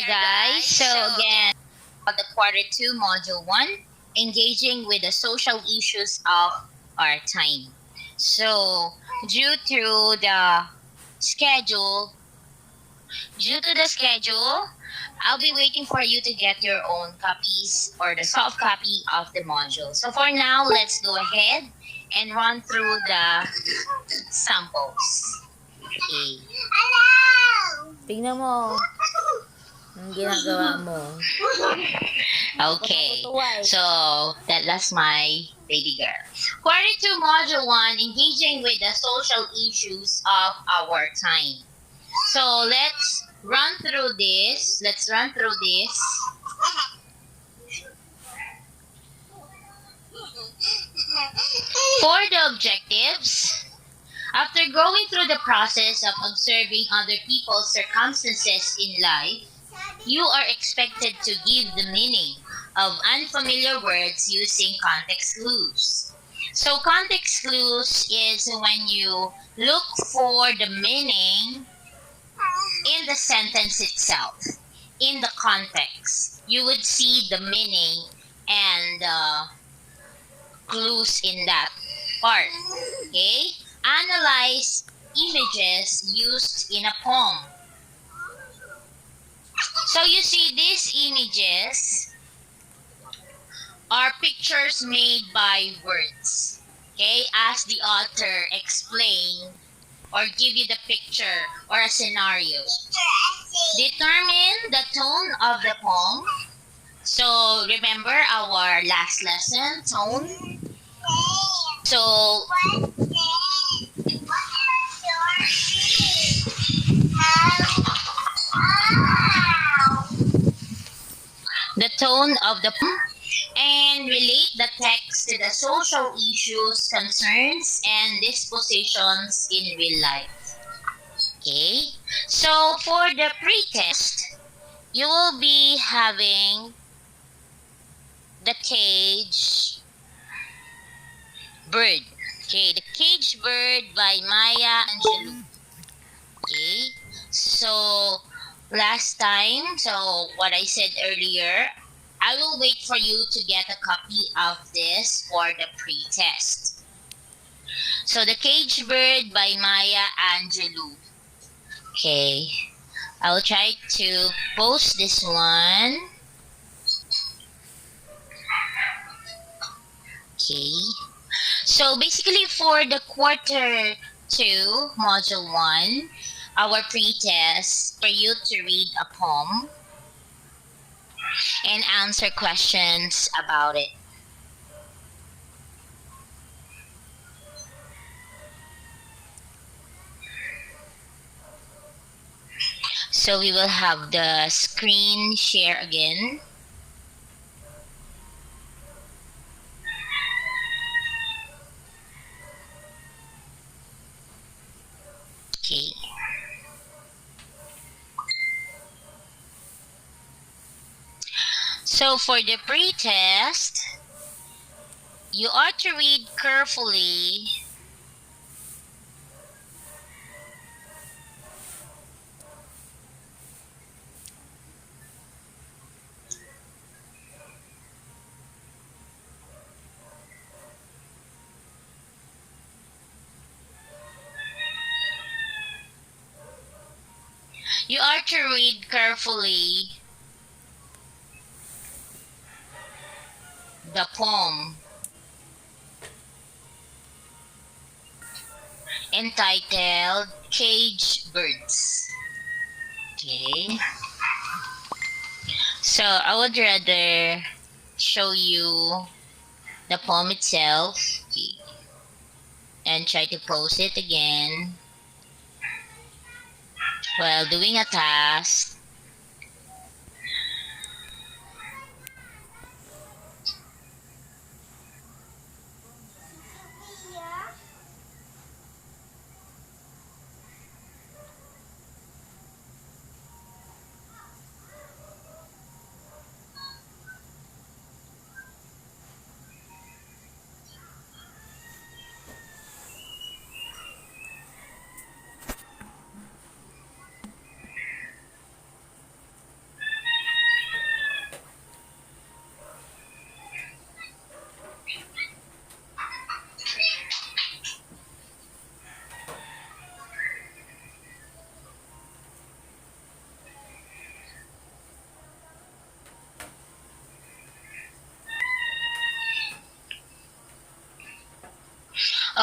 guys. So again, the quarter 2 module 1, engaging with the social issues of our time. So due to the schedule, I'll be waiting for you to get your own copies or the soft copy of the module. So for now, let's go ahead and run through the samples. Okay. Tingnan mo. Ang ginagawa mo. Okay, so that's my baby girl. Quarter 2, module 1, engaging with the social issues of our time. So let's run through this. For the objectives, after going through the process of observing other people's circumstances in life, you are expected to give the meaning of unfamiliar words using context clues. So context clues is when you look for the meaning in the sentence itself, in the context. You would see the meaning and clues in that part. Okay? Analyze images used in a poem. So you see, these images are pictures made by words. Okay? As the author explain or give you the picture or a scenario. Determine the tone of the poem. So remember our last lesson, tone. So the tone of the poem, and relate the text to the social issues, concerns, and dispositions in real life. Okay, so for the pretest, you will be having the cage bird. Okay, the cage bird by Maya Angelou. Okay, so last time, so what I said earlier, I will wait for you to get a copy of this for the pretest. So the cage bird by Maya Angelou. Okay, I'll try to post this one. Okay, so basically for the quarter 2, module 1, our pretest for you to read a poem and answer questions about it. So we will have the screen share again. Okay. So for the pretest, you are to read carefully the poem entitled Cage Birds. Okay. So I would rather show you the poem itself. Okay. And try to post it again while doing a task.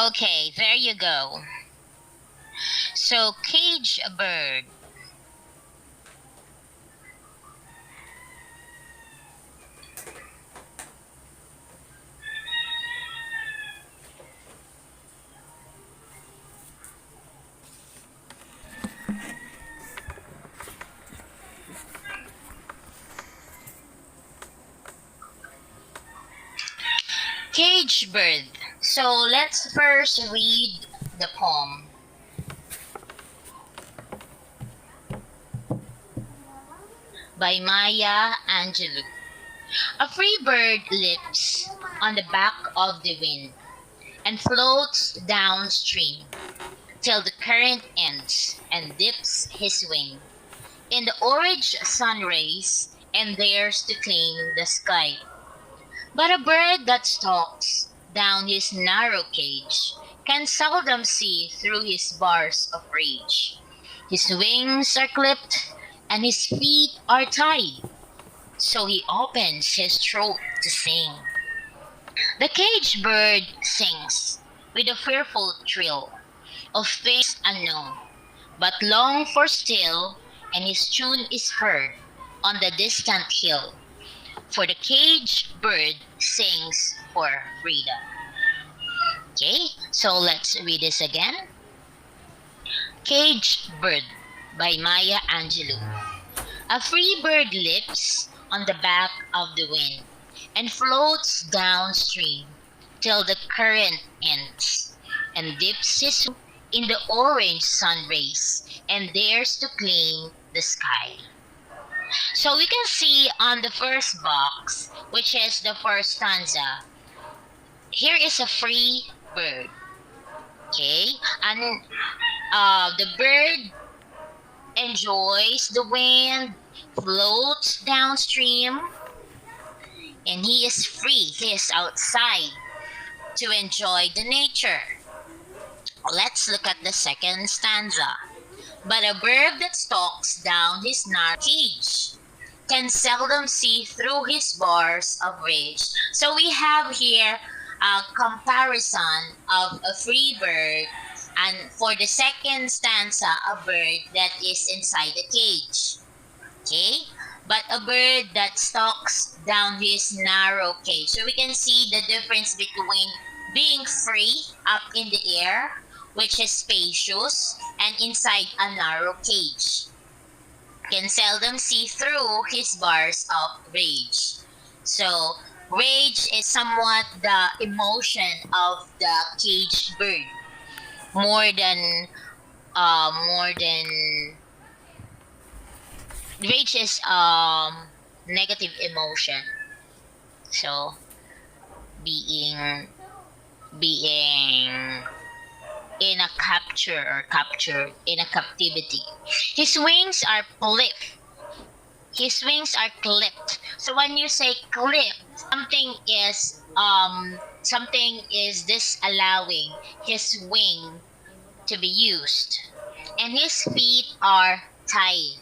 Okay, there you go. So, cage bird. Cage bird. So, let's first read the poem. By Maya Angelou. A free bird leaps on the back of the wind and floats downstream till the current ends and dips his wing in the orange sun rays and dares to claim the sky. But a bird that stalks down his narrow cage can seldom see through his bars of rage. His wings are clipped and his feet are tied, so he opens his throat to sing. The caged bird sings with a fearful thrill of things unknown, but long for still, and his tune is heard on the distant hill. For the caged bird sings for freedom. Okay, so let's read this again. Caged Bird by Maya Angelou. A free bird leaps on the back of the wind and floats downstream till the current ends and dips his in the orange sun rays and dares to claim the sky. So we can see on the first box, which is the first stanza, here is a free bird. Okay, and the bird enjoys the wind, floats downstream, and he is free. He is outside to enjoy the nature. Let's look at the second stanza. But a bird that stalks down his narrow cage can seldom see through his bars of rage. So we have here a comparison of a free bird, and for the second stanza, a bird that is inside the cage. Okay? But a bird that stalks down his narrow cage. So we can see the difference between being free up in the air, which is spacious, and inside a narrow cage. Can seldom see through his bars of rage. So, rage is somewhat the emotion of the caged bird. More than rage is negative emotion. So, being in a capture or captured in a captivity. His wings are clipped. His wings are clipped. So when you say clipped, something is disallowing his wing to be used. And his feet are tied.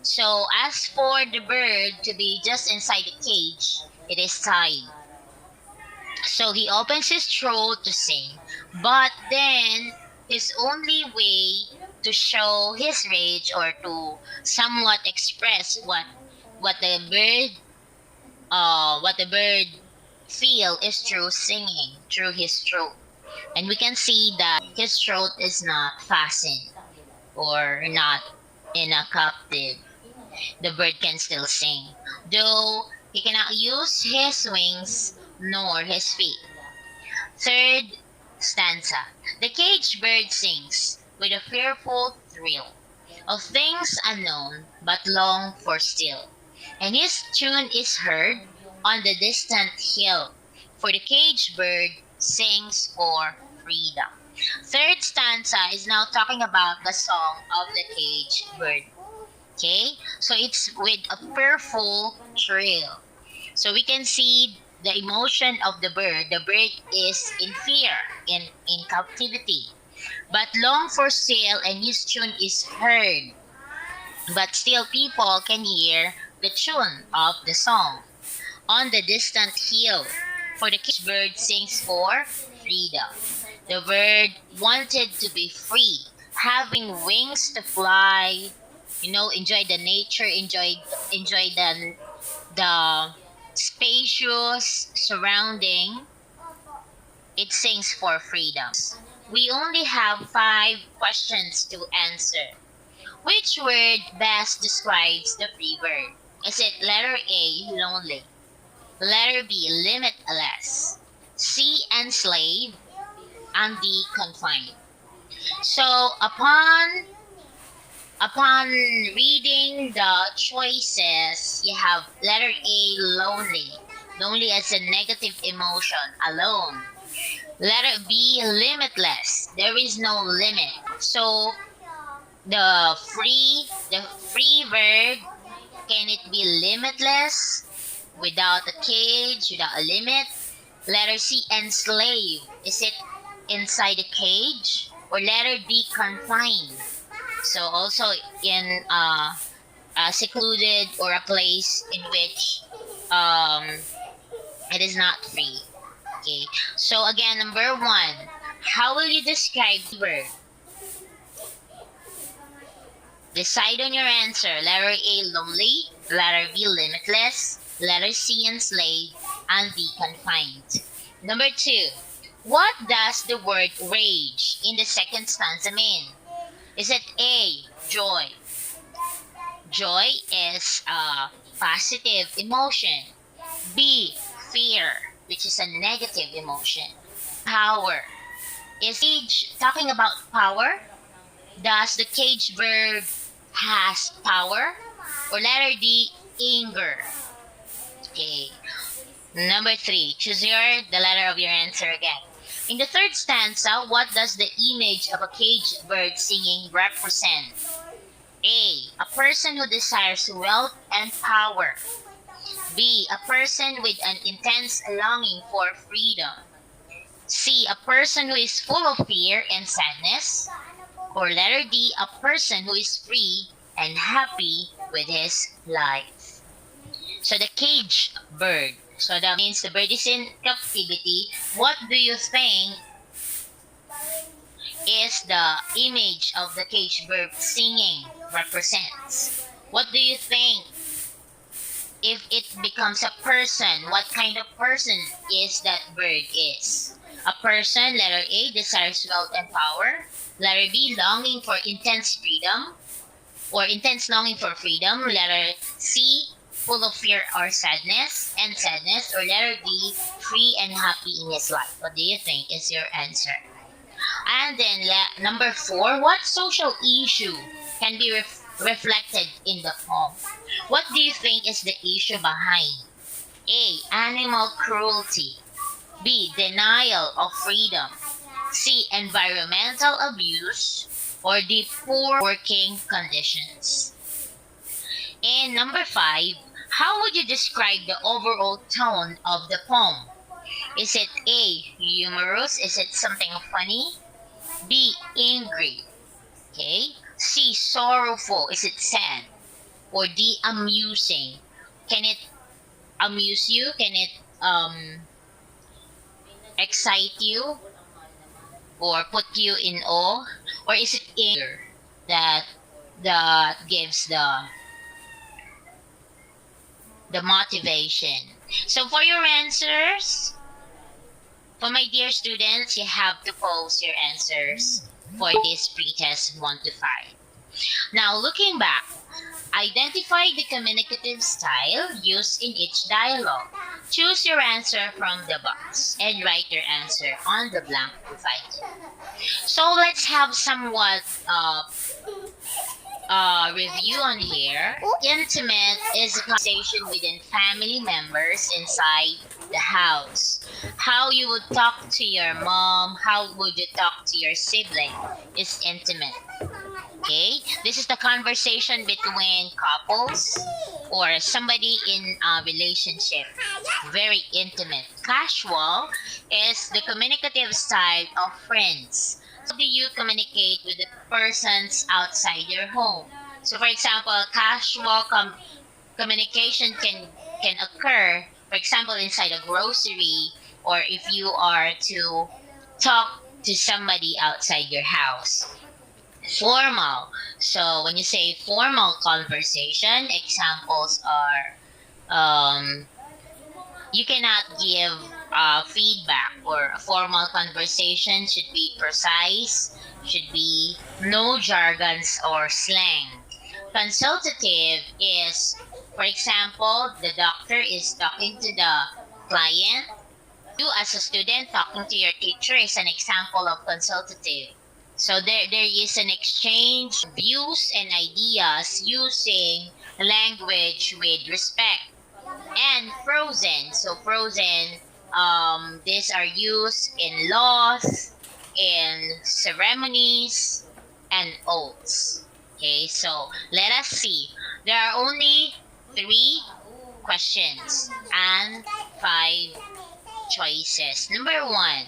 So as for the bird to be just inside the cage, it is tied. So he opens his throat to sing, but then his only way to show his rage or to somewhat express what the bird feel is through singing through his throat. And we can see that his throat is not fastened or not in a captive. The bird can still sing, though he cannot use his wings nor his feet. Third stanza. The caged bird sings with a fearful thrill of things unknown but long for still, and his tune is heard on the distant hill, for the caged bird sings for freedom. Third stanza is now talking about the song of the caged bird. Okay? So it's with a fearful thrill. So we can see the emotion of the bird. The bird is in fear, in captivity, but long for sale, and his tune is heard. But still people can hear the tune of the song on the distant hill, for the caged bird sings for freedom. The bird wanted to be free, having wings to fly, enjoy the nature, enjoy the spacious surrounding. It sings for freedom. We only have 5 questions to answer. Which word best describes the free bird? Is it letter A, lonely, letter B, limitless, C, enslaved, and D, confined? So upon reading the choices, you have letter A, lonely. Lonely as a negative emotion, alone. Letter B, limitless. There is no limit. So the free bird, can it be limitless, without a cage, without a limit? Letter C, enslaved. Is it inside a cage? Or letter D, confined? So also in a secluded, or a place in which um, it is not free. Okay. So again, number 1, how will you describe the bird? Decide on your answer. Letter A, lonely. Letter B, limitless. Letter C, enslaved. And D, confined. Number 2, what does the word rage in the second stanza mean? Is it A, joy? Joy is a positive emotion. B, fear, which is a negative emotion. Power. Is cage talking about power? Does the cage bird has power? Or letter D, anger? Okay. Number 3, choose the letter of your answer again. In the third stanza, what does the image of a caged bird singing represent? A person who desires wealth and power. B, a person with an intense longing for freedom. C, a person who is full of fear and sadness. Or letter D, a person who is free and happy with his life. So the cage bird. So that means the bird is in captivity. What do you think is the image of the cage bird singing represents? What do you think if it becomes a person? What kind of person is that bird is? A person, letter A, desires wealth and power. Letter B, longing for intense freedom, or intense longing for freedom. Letter C, full of fear or sadness, or letter D, free and happy in his life. What do you think is your answer? And then number 4, what social issue can be reflected in the poem? What do you think is the issue behind? A, animal cruelty. B, denial of freedom. C, environmental abuse. Or D, poor working conditions. And number 5, how would you describe the overall tone of the poem? Is it A, humorous? Is it something funny? B, angry. Okay. C, sorrowful. Is it sad? Or D, amusing? Can it amuse you? Can it excite you? Or put you in awe? Or is it anger that gives the motivation? So for your answers, for my dear students, you have to post your answers for this pretest 1 to 5. Now looking back, identify the communicative style used in each dialogue. Choose your answer from the box and write your answer on the blank provided. So let's have somewhat review on here. Intimate is a conversation within family members inside the house. How you would talk to your mom, how would you talk to your sibling is intimate. Okay, this is the conversation between couples or somebody in a relationship. Very intimate. Casual is the communicative style of friends. How do you communicate with the persons outside your home? So for example, casual communication can occur, for example, inside a grocery, or if you are to talk to somebody outside your house. Formal. So when you say formal conversation, examples are you cannot give feedback, or a formal conversation should be precise, should be no jargons or slang. Consultative is, for example, the doctor is talking to the client. You as a student talking to your teacher is an example of consultative. So there is an exchange views and ideas using language with respect. And frozen. So frozen, these are used in laws, in ceremonies, and oaths. Okay, so let us see. There are only 3 questions and 5 choices. Number 1.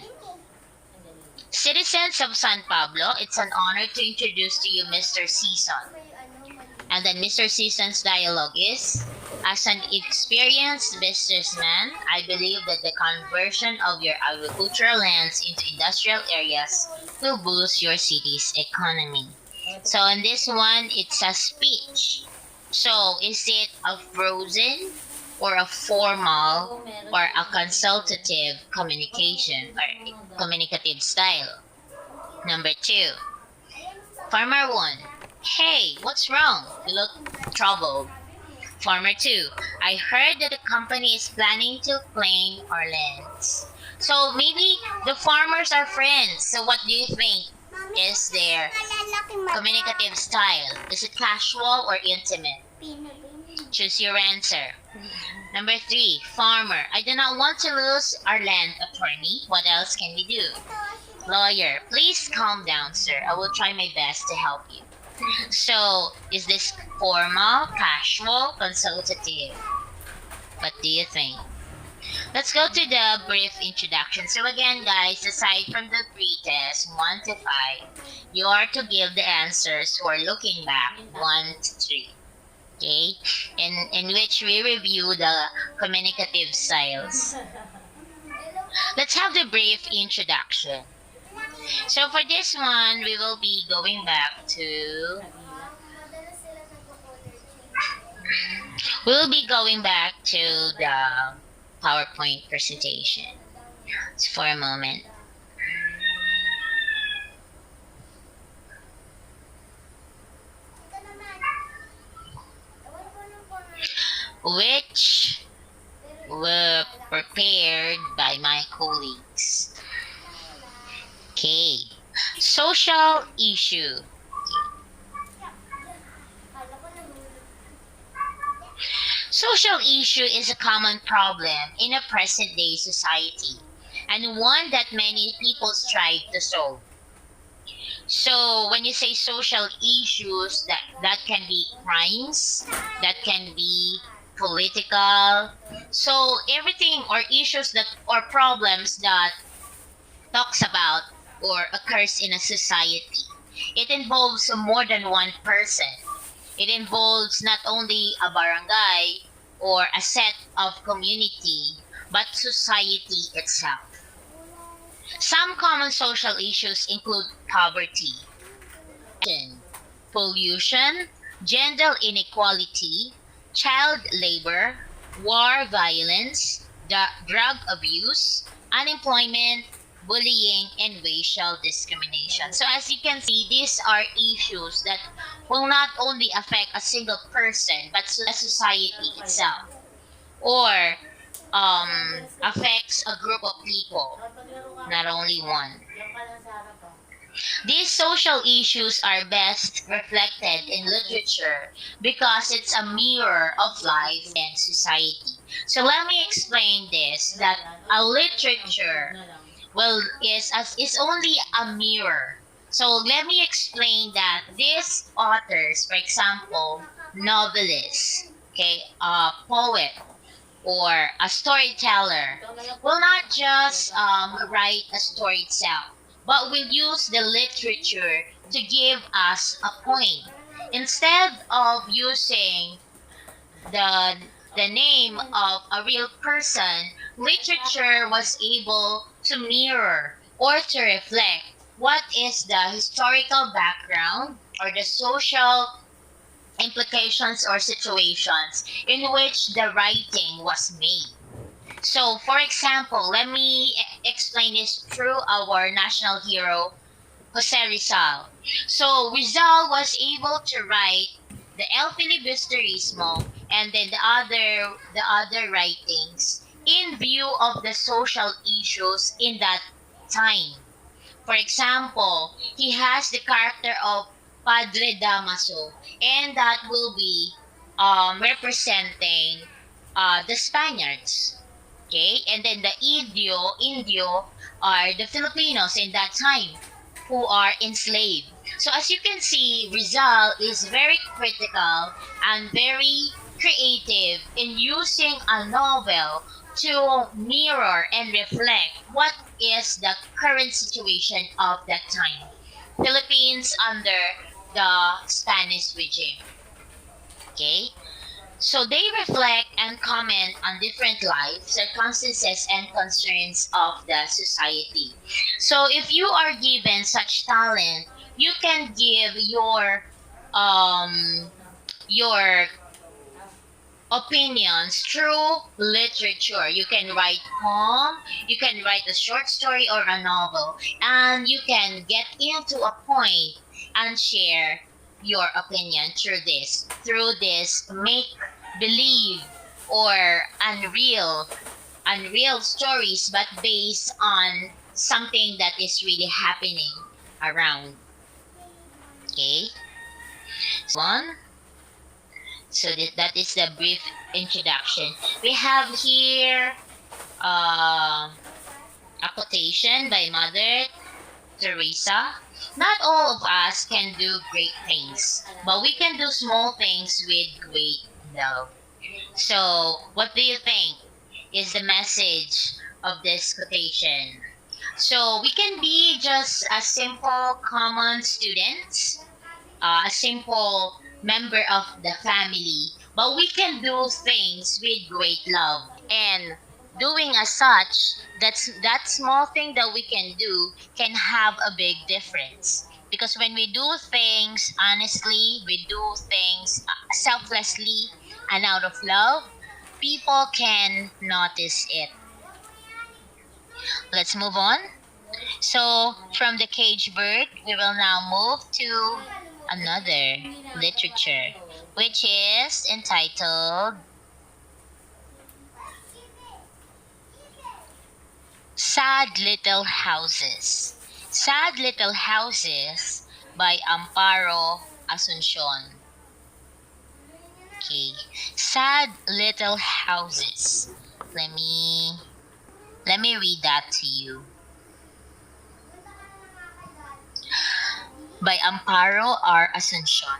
Citizens of San Pablo, it's an honor to introduce to you Mr. Season. And then Mr. Season's dialogue is, as an experienced businessman, I believe that the conversion of your agricultural lands into industrial areas will boost your city's economy. So in this one, it's a speech. So is it a frozen or a formal or a consultative communication or communicative style? Number 2. Farmer 1. Hey, what's wrong? You look troubled. Farmer 2. I heard that the company is planning to claim our lands. So maybe the farmers are friends. So what do you think is their communicative style? Is it casual or intimate? Choose your answer. Number 3. Farmer. I do not want to lose our land, attorney. What else can we do? Lawyer. Please calm down, sir. I will try my best to help you. So, is this formal, casual, consultative? What do you think? Let's go to the brief introduction. So again, guys, aside from the pretest 1 to 5, you are to give the answers who are looking back 1 to 3. Okay? In which we review the communicative styles. Let's have the brief introduction. So for this one, we will be going back to the PowerPoint presentation. Just for a moment. Which were prepared by my colleagues. Okay. Social issue. Social issue is a common problem in a present-day society, and one that many people strive to solve. So when you say social issues, that can be crimes, that can be political. So everything or issues that or problems that talks about or occurs in a society. It involves more than one person. It involves not only a barangay or a set of community, but society itself. Some common social issues include poverty, pollution, gender inequality, child labor, war violence, drug abuse, unemployment, bullying, and racial discrimination. So as you can see, these are issues that will not only affect a single person, but a society itself, or affects a group of people, not only one. These social issues are best reflected in literature because it's a mirror of life and society. So let me explain this, that a literature is only a mirror. So let me explain that these authors, for example, novelists, okay, a poet or a storyteller, will not just write a story itself, but will use the literature to give us a point. Instead of using the name of a real person, literature was able to mirror or to reflect what is the historical background or the social implications or situations in which the writing was made. So, for example, let me explain this through our national hero, Jose Rizal. So, Rizal was able to write the El Filibusterismo and then the other writings in view of the social issues in that time. For example, he has the character of Padre Damaso, and that will be representing the Spaniards. Okay, and then the Indio are the Filipinos in that time who are enslaved. So as you can see, Rizal is very critical and very creative in using a novel to mirror and reflect what is the current situation of that time. Philippines under the Spanish regime. Okay? So they reflect and comment on different life, circumstances, and concerns of the society. So if you are given such talent, you can give your opinions through literature. You can write poem, you can write a short story or a novel, and you can get into a point and share your opinion through this make believe or unreal stories, but based on something that is really happening around. Okay, one. So that is the brief introduction. We have here a quotation by Mother Teresa. Not all of us can do great things, but we can do small things with great love. So, what do you think is the message of this quotation? So, we can be just a simple, common students, a simple member of the family, but we can do things with great love. And doing as such, that small thing that we can do can have a big difference. Because when we do things honestly, we do things selflessly and out of love, people can notice it. Let's move on. So, from the cage bird, we will now move to another literature, which is entitled Sad Little Houses. Sad Little Houses by Amparo Asuncion. Okay. Sad Little Houses. Let me read that to you. By Amparo R. Asuncion.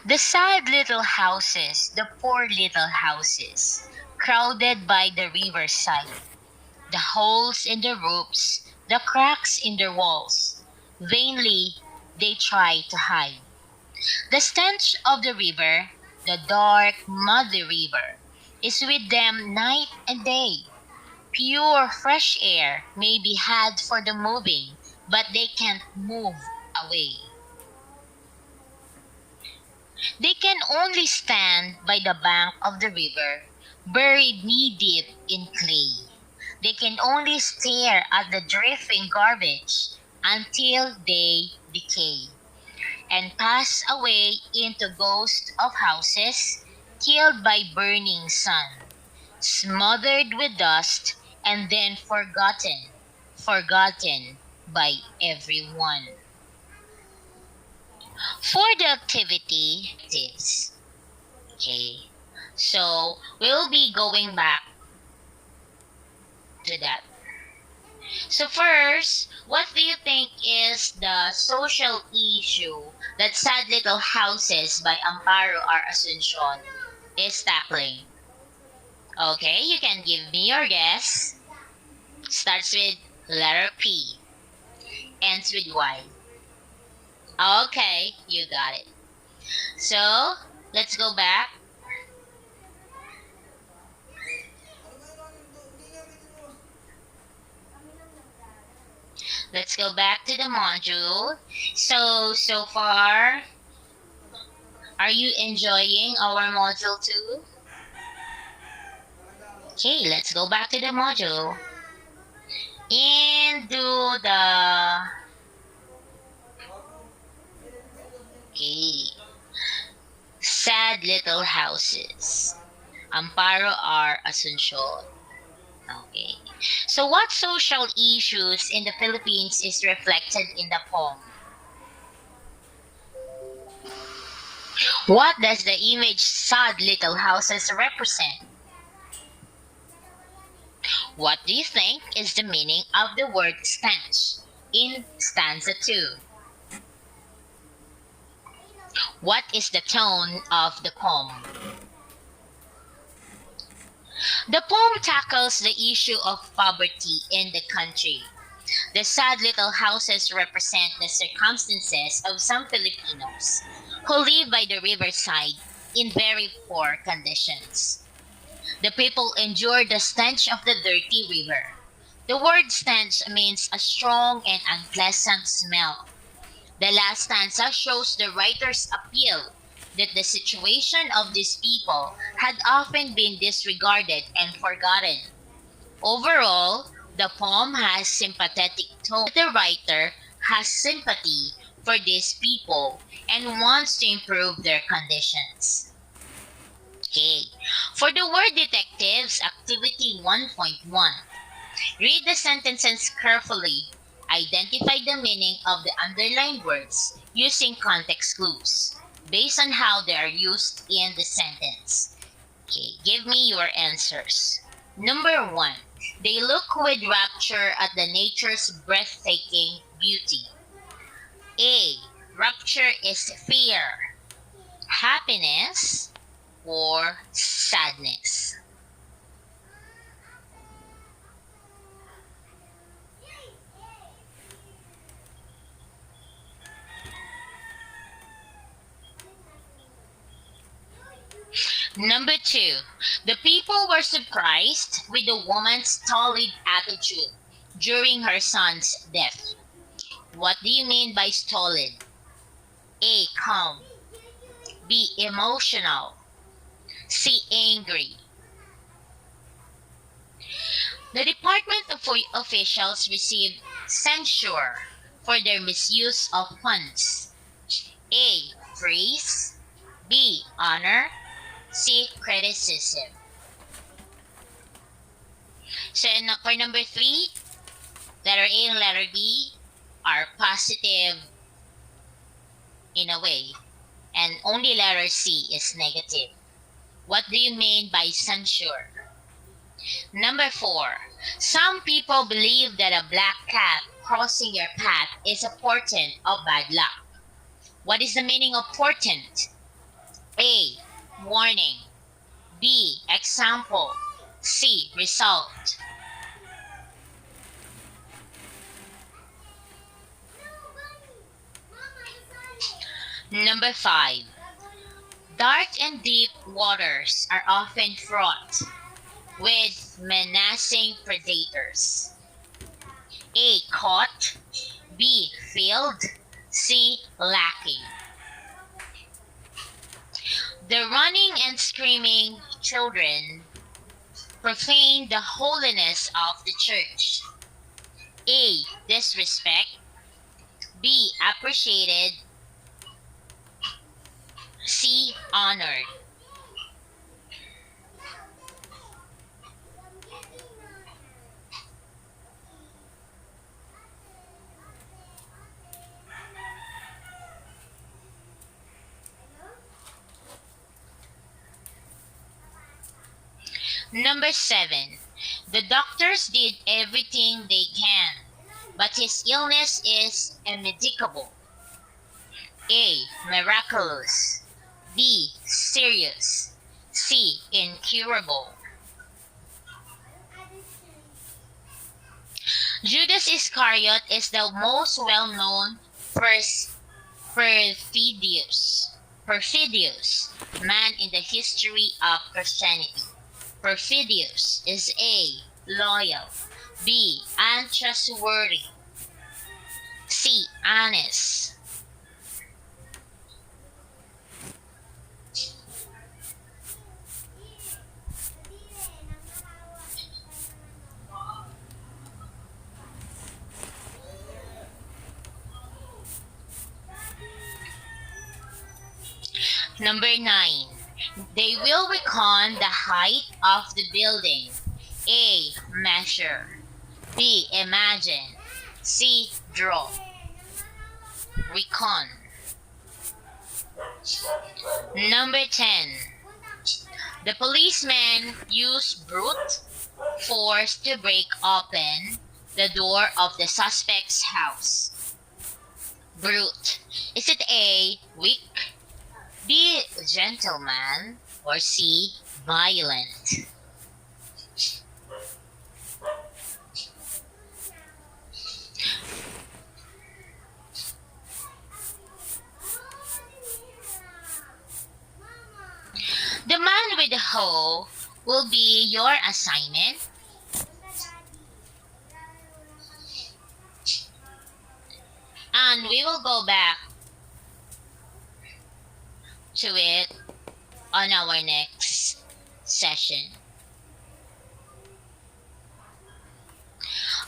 The sad little houses, the poor little houses, crowded by the riverside, the holes in the roofs, the cracks in their walls. Vainly they try to hide. The stench of the river, the dark, muddy river, is with them night and day. Pure fresh air may be had for the moving, but they can't move away. They can only stand by the bank of the river, buried knee deep in clay. They can only stare at the drifting garbage until they decay and pass away into ghosts of houses killed by burning sun, smothered with dust, and then forgotten by everyone. For the activity, this. Okay. So we'll be going back to that. So first, what do you think is the social issue that Sad Little Houses by Amparo R. Asuncion is tackling? Okay, you can give me your guess. Starts with letter P, ends with Y. Okay, you got it. So, let's go back. Let's go back to the module. So far, are you enjoying our module 2? Okay, let's go back to the module. And do the... Okay. Sad little houses. Amparo R. Asuncion. Okay. So what social issues in the Philippines is reflected in the poem? What does the image sad little houses represent? What do you think is the meaning of the word stench in stanza 2? What is the tone of the poem? The poem tackles the issue of poverty in the country. The sad little houses represent the circumstances of some Filipinos who live by the riverside in very poor conditions. The people endure the stench of the dirty river. The word stench means a strong and unpleasant smell. The last stanza shows the writer's appeal that the situation of these people had often been disregarded and forgotten. Overall, the poem has sympathetic tone. The writer has sympathy for these people and wants to improve their conditions. Okay. For the word detectives, activity 1.1. Read the sentences carefully. Identify the meaning of the underlined words using context clues based on how they are used in the sentence. Okay, give me your answers. Number 1. They look with rapture at the nature's breathtaking beauty. A. Rapture is fear, happiness, or sadness. Number 2. The people were surprised with the woman's stolid attitude during her son's death. What do you mean by stolid? A. Calm. B. Emotional. C. Angry. The department of officials received censure for their misuse of funds. A. Praise. B. Honor. C. Criticism. So for number 3, letter A and letter B are positive in a way, and only letter C is negative. What do you mean by censure? Number 4, some people believe that a black cat crossing your path is a portent of bad luck. What is the meaning of portent? A. Warning. B. Example. C. Result. Number 5. Dark and deep waters are often fraught with menacing predators. A. Caught. B. Filled. C. Lacking. The running and screaming children profane the holiness of the church. A. Disrespect. B. Appreciated. C. Honored. Number 7. The doctors did everything they can, but his illness is immedicable. A. Miraculous. B. Serious. C. Incurable. Judas Iscariot is the most well-known perfidious man in the history of Christianity. Perfidious is A. Loyal. B. Untrustworthy. Honest. Number 9. They will recon the height of the building. A. Measure. B. Imagine. C. Draw. Recon. Number 10. The policeman used brute force to break open the door of the suspect's house. Brute. Is it A. Weak, B. Gentleman, or C. Violent? The man with the hoe will be your assignment. And we will go back to it on our next session.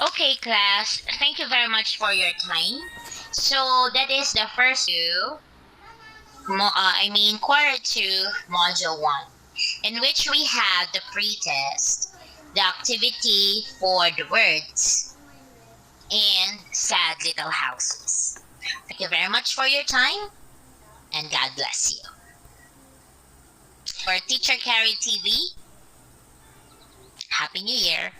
Okay, class, thank you very much for your time. So that is the first quarter 2, module 1, in which we had the pretest, the activity for the words, and sad little houses. Thank you very much for your time, and God bless you. For Teacher Carrie TV, Happy New Year.